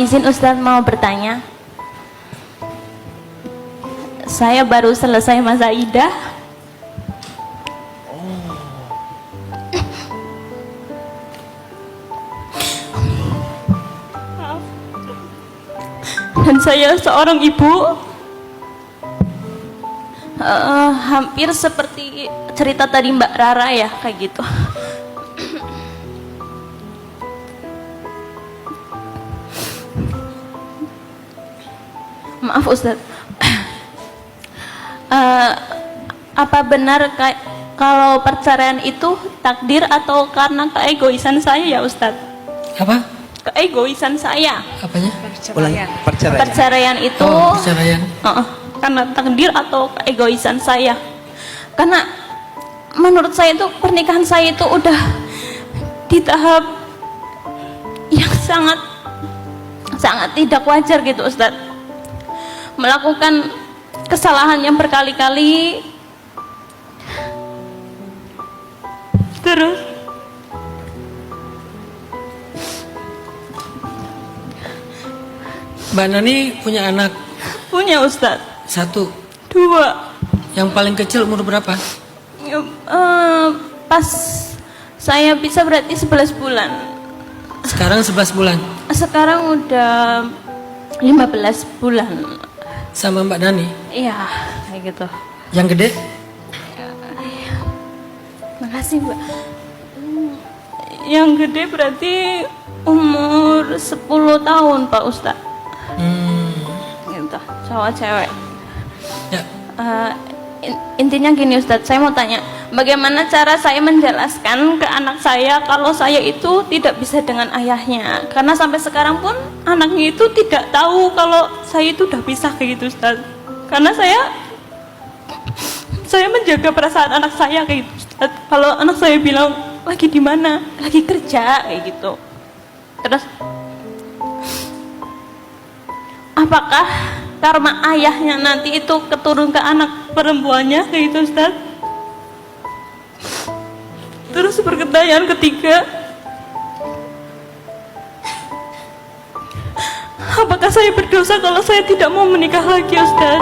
Izin Ustadz mau bertanya. Saya baru selesai masa idah. Maaf. Dan saya seorang ibu. Hampir seperti cerita tadi Mbak Rara ya, kayak gitu. Maaf Ustadz. Apa benar kalau perceraian itu takdir atau karena keegoisan saya ya Ustadz? Apa? Keegoisan saya. Apanya? Perceraian itu perceraian. Karena takdir atau keegoisan saya. Karena menurut saya itu pernikahan saya itu udah di tahap yang sangat tidak wajar gitu Ustadz. Melakukan kesalahan yang berkali-kali, terus Mbak Nani punya anak? punya Ustadz. 1. 2. Yang paling kecil umur berapa? Pas saya bisa berarti 11 bulan. Sekarang 11 bulan. Sekarang udah 15 bulan. Sama Mbak Nani? Iya, kayak gitu. Yang gede? Makasih Mbak. Yang gede berarti umur 10 tahun Pak Ustadz. Gitu, cowok cewek. Ya. Intinya gini Ustadz, saya mau tanya, bagaimana cara saya menjelaskan ke anak saya kalau saya itu tidak bisa dengan ayahnya? Karena sampai sekarang pun anaknya itu tidak tahu kalau saya itu udah pisah kayak gitu Ustadz. Karena saya menjaga perasaan anak saya kayak gitu Ustadz. Kalau anak saya bilang lagi di mana, lagi kerja kayak gitu. Terus apakah karma ayahnya nanti itu keturun ke anak perempuannya kayak gitu Ustaz? Terus pertanyaan ketiga, apakah saya berdosa kalau saya tidak mau menikah lagi Ustaz?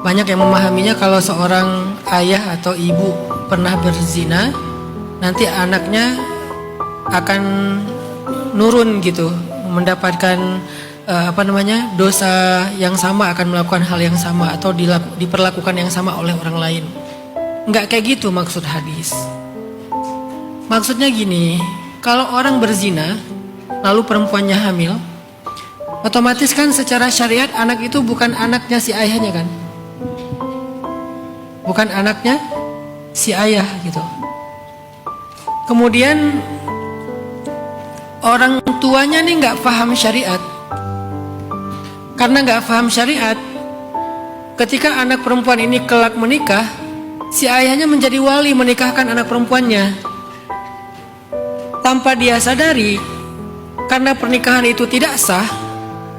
Banyak yang memahaminya kalau seorang ayah atau ibu pernah berzina, nanti anaknya akan nurun gitu, mendapatkan dosa yang sama, akan melakukan hal yang sama atau diperlakukan yang sama oleh orang lain. Enggak kayak gitu maksud hadis. Maksudnya gini, kalau orang berzina lalu perempuannya hamil, otomatis kan secara syariat anak itu bukan anaknya si ayahnya kan? Bukan anaknya si ayah gitu. Kemudian orang tuanya nih nggak paham syariat. Karena nggak paham syariat, ketika anak perempuan ini kelak menikah, si ayahnya menjadi wali menikahkan anak perempuannya. Tanpa dia sadari, karena pernikahan itu tidak sah,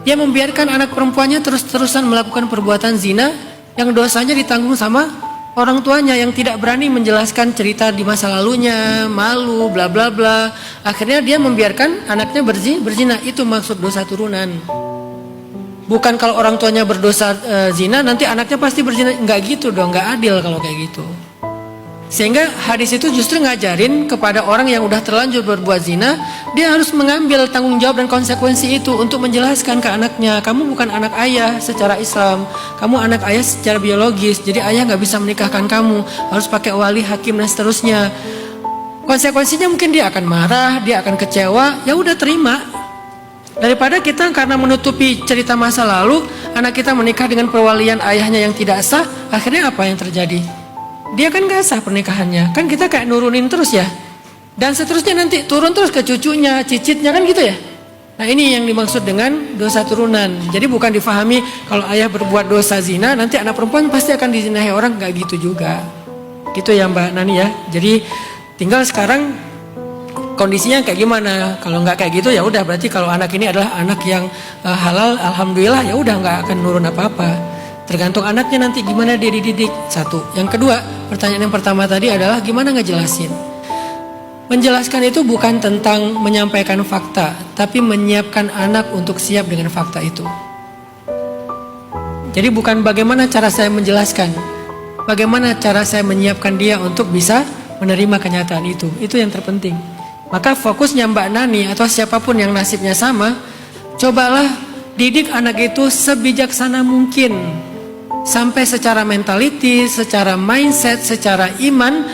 dia membiarkan anak perempuannya terus-terusan melakukan perbuatan zina yang dosanya ditanggung sama orang tuanya yang tidak berani menjelaskan cerita di masa lalunya, malu, bla bla bla. Akhirnya dia membiarkan anaknya berzina. Itu maksud dosa turunan. Bukan kalau orang tuanya berdosa zina, nanti anaknya pasti berzina. Enggak gitu dong, enggak adil kalau kayak gitu. Sehingga hadis itu justru ngajarin kepada orang yang udah terlanjur berbuat zina, dia harus mengambil tanggung jawab dan konsekuensi itu untuk menjelaskan ke anaknya, kamu bukan anak ayah secara Islam, kamu anak ayah secara biologis, jadi ayah nggak bisa menikahkan kamu, harus pakai wali, hakim dan seterusnya. Konsekuensinya mungkin dia akan marah, dia akan kecewa, ya udah terima. Daripada kita karena menutupi cerita masa lalu, anak kita menikah dengan perwalian ayahnya yang tidak sah, akhirnya apa yang terjadi? Dia kan gak sah pernikahannya. Kan kita kayak nurunin terus ya. Dan seterusnya nanti turun terus ke cucunya, cicitnya kan gitu ya. Nah ini yang dimaksud dengan dosa turunan. Jadi bukan difahami kalau ayah berbuat dosa zina, nanti anak perempuan pasti akan dizinahi orang. Gak gitu juga. Gitu ya Mbak Nani ya. Jadi tinggal sekarang kondisinya kayak gimana. Kalau nggak kayak gitu ya udah, berarti kalau anak ini adalah anak yang halal, alhamdulillah, ya udah nggak akan nurun apa-apa. Tergantung anaknya nanti gimana dia dididik. Satu. Yang kedua, pertanyaan yang pertama tadi adalah gimana ngejelasin. Menjelaskan itu bukan tentang menyampaikan fakta, tapi menyiapkan anak untuk siap dengan fakta itu. Jadi bukan bagaimana cara saya menjelaskan, bagaimana cara saya menyiapkan dia untuk bisa menerima kenyataan itu. Itu yang terpenting. Maka fokusnya Mbak Nani atau siapapun yang nasibnya sama, cobalah didik anak itu sebijaksana mungkin. Sampai secara mentality, secara mindset, secara iman,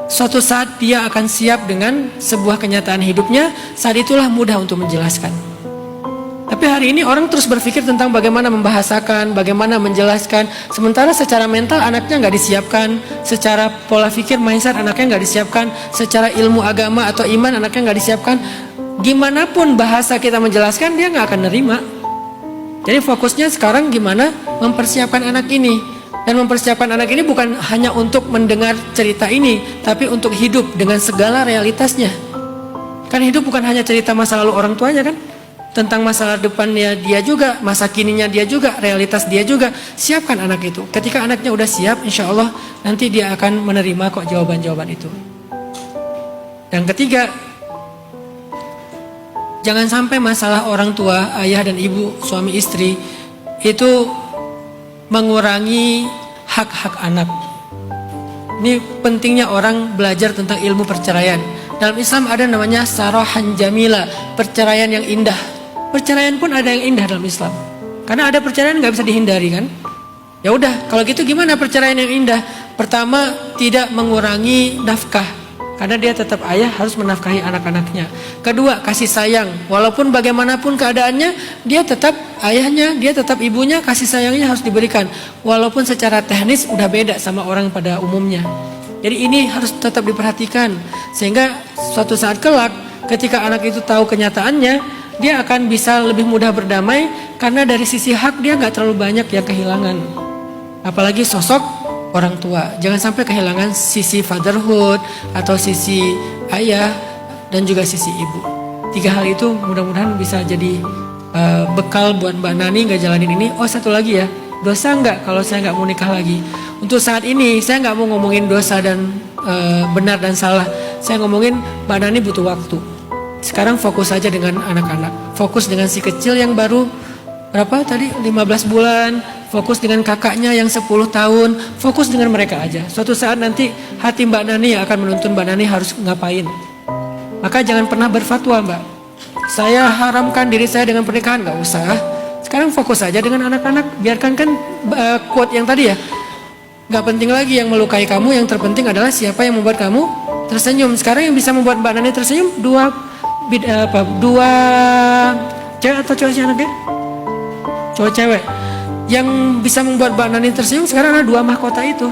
suatu saat dia akan siap dengan sebuah kenyataan hidupnya. Saat itulah mudah untuk menjelaskan. Tapi hari ini orang terus berpikir tentang bagaimana membahasakan, bagaimana menjelaskan. Sementara secara mental anaknya nggak disiapkan, secara pola pikir mindset anaknya nggak disiapkan, secara ilmu agama atau iman anaknya nggak disiapkan. Gimana pun bahasa kita menjelaskan dia nggak akan nerima. Jadi fokusnya sekarang gimana mempersiapkan anak ini. Dan mempersiapkan anak ini bukan hanya untuk mendengar cerita ini, tapi untuk hidup dengan segala realitasnya. Kan hidup bukan hanya cerita masa lalu orang tuanya kan, tentang masa depannya dia juga, masa kininya dia juga, realitas dia juga. Siapkan anak itu. Ketika anaknya udah siap, insya Allah nanti dia akan menerima kok jawaban-jawaban itu. Dan ketiga, jangan sampai masalah orang tua, ayah dan ibu, suami istri itu mengurangi hak-hak anak. Ini pentingnya orang belajar tentang ilmu perceraian. Dalam Islam ada namanya sarahan jamila, perceraian yang indah. Perceraian pun ada yang indah dalam Islam. Karena ada perceraian nggak bisa dihindari kan? Ya udah, kalau gitu gimana perceraian yang indah? Pertama, tidak mengurangi nafkah. Karena dia tetap ayah harus menafkahi anak-anaknya. Kedua, kasih sayang. Walaupun bagaimanapun keadaannya, dia tetap ayahnya, dia tetap ibunya, kasih sayangnya harus diberikan. Walaupun secara teknis udah beda sama orang pada umumnya. Jadi ini harus tetap diperhatikan. Sehingga suatu saat kelak, ketika anak itu tahu kenyataannya, dia akan bisa lebih mudah berdamai. Karena dari sisi hak dia gak terlalu banyak yang kehilangan. Apalagi sosok orang tua. Jangan sampai kehilangan sisi fatherhood atau sisi ayah dan juga sisi ibu. 3 hal itu mudah-mudahan bisa jadi bekal buat Mbak Nani nggak jalanin ini. Oh, satu lagi ya, dosa nggak kalau saya nggak mau nikah lagi? Untuk saat ini saya nggak mau ngomongin dosa dan benar dan salah. Saya ngomongin Mbak Nani butuh waktu. Sekarang fokus aja dengan anak-anak. Fokus dengan si kecil yang baru berapa tadi 15 bulan. Fokus dengan kakaknya yang 10 tahun. Fokus dengan mereka aja. Suatu saat nanti hati Mbak Nani yang akan menuntun Mbak Nani harus ngapain. Maka jangan pernah berfatwa Mbak. Saya haramkan diri saya dengan pernikahan. Gak usah. Sekarang fokus aja dengan anak-anak. Biarkan kan quote yang tadi ya. Gak penting lagi yang melukai kamu. Yang terpenting adalah siapa yang membuat kamu tersenyum. Sekarang yang bisa membuat Mbak Nani tersenyum dua cewek atau cowok sih anaknya? Cowok cewek. Yang bisa membuat Mbak Nani tersenyum sekarang ada 2 mahkota itu.